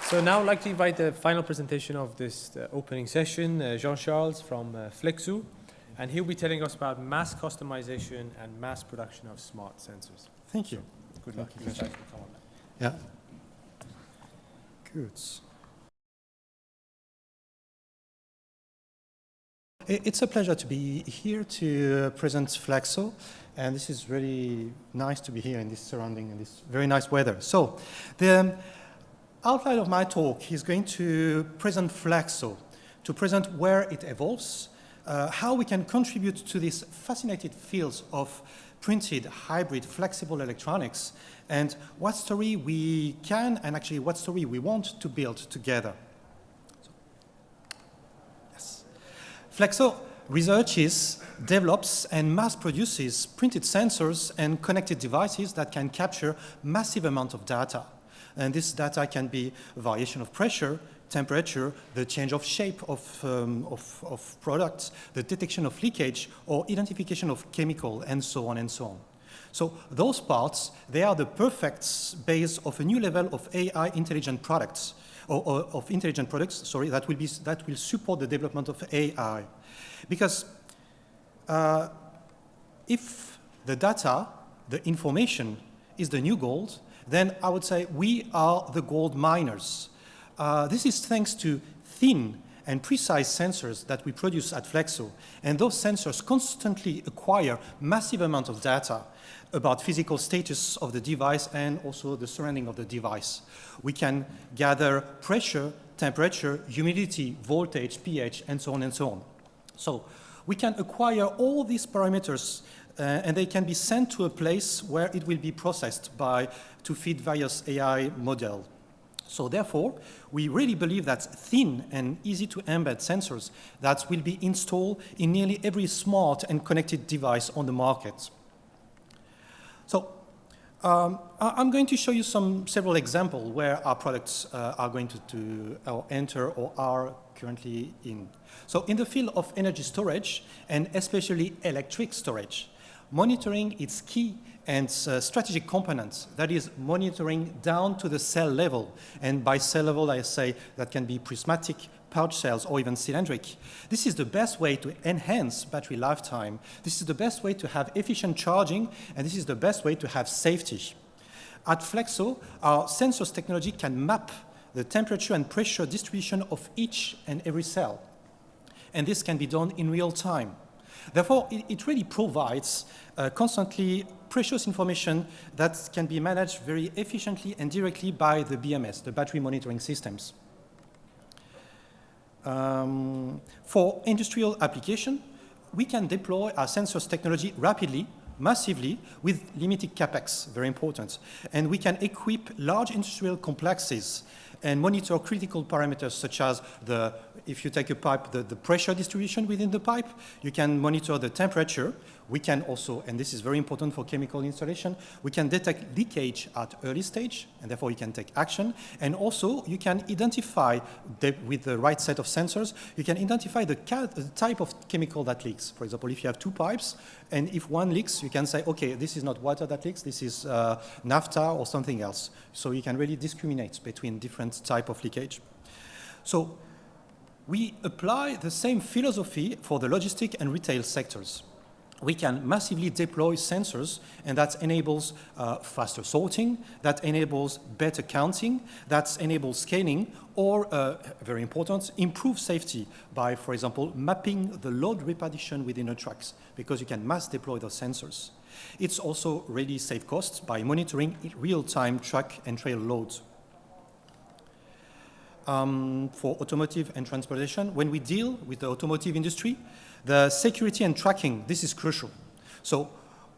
So now I'd like to invite the final presentation of this opening session, Jean-Charles from Flexoo, and he'll be telling us about mass customization and mass production of smart sensors. Thank you. Good luck. Thank you. Yeah. Good. It's a pleasure to be here to present Flexoo, and this is really nice to be here in this surrounding and this very nice weather. So, the outline of my talk is going to present Flexoo, to present where it evolves, how we can contribute to these fascinating fields of printed, hybrid, flexible electronics, and what story we can and actually what story we want to build together. Flexoo researches, develops, and mass produces printed sensors and connected devices that can capture massive amounts of data. And this data can be variation of pressure, temperature, the change of shape of products, the detection of leakage, or identification of chemical, and so on and so on. So those parts, they are the perfect base of a new level of AI intelligent products, or of intelligent products, sorry, that will support the development of AI. Because if the data, the information is the new gold, then I would say we are the gold miners. This is thanks to thin and precise sensors that we produce at Flexoo. And those sensors constantly acquire massive amounts of data about physical status of the device and also the surrounding of the device. We can gather pressure, temperature, humidity, voltage, pH, and so on and so on. So we can acquire all these parameters and they can be sent to a place where it will be processed to feed various AI models. So therefore, we really believe that thin and easy to embed sensors that will be installed in nearly every smart and connected device on the market. So I'm going to show you several examples where our products are going to enter or are currently in. So in the field of energy storage and especially electric storage, monitoring is key and strategic components, that is monitoring down to the cell level. And by cell level, I say that can be prismatic, pouch cells, or even cylindric. This is the best way to enhance battery lifetime. This is the best way to have efficient charging, and this is the best way to have safety. At Flexoo, our sensors technology can map the temperature and pressure distribution of each and every cell. And this can be done in real time. Therefore, it really provides constantly precious information that can be managed very efficiently and directly by the BMS, the battery monitoring systems. For industrial application, we can deploy our sensors technology rapidly, massively, with limited capex, very important. And we can equip large industrial complexes and monitor critical parameters such as if you take a pipe, the pressure distribution within the pipe. You can monitor the temperature. We can also, and this is very important for chemical installation, we can detect leakage at early stage, and therefore you can take action. And also you can identify, with the right set of sensors, you can identify the type of chemical that leaks. For example, if you have two pipes, and if one leaks, you can say, okay, this is not water that leaks, this is naphtha or something else. So you can really discriminate between different type of leakage. So we apply the same philosophy for the logistic and retail sectors. We can massively deploy sensors, and that enables faster sorting, that enables better counting, that enables scaling, or, very important, improve safety by, for example, mapping the load repartition within a truck, because you can mass deploy those sensors. It's also really save costs by monitoring real-time truck and trail loads. For automotive and transportation, when we deal with the automotive industry, the security and tracking, this is crucial. So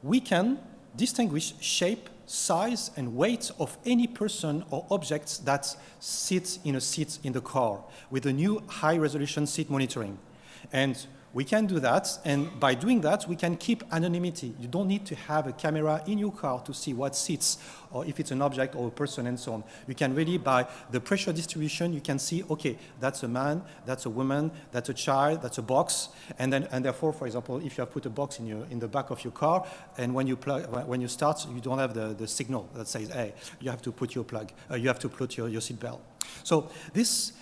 we can distinguish shape, size, and weight of any person or objects that sits in a seat in the car with the new high-resolution seat monitoring. And we can do that, and by doing that, we can keep anonymity. You don't need to have a camera in your car to see what sits, or if it's an object or a person and so on. You can really, by the pressure distribution, you can see, okay, that's a man, that's a woman, that's a child, that's a box, and therefore, for example, if you have put a box in the back of your car, and when you start, you don't have the signal that says, hey, you have to put your plug, you have to put your seat belt. So this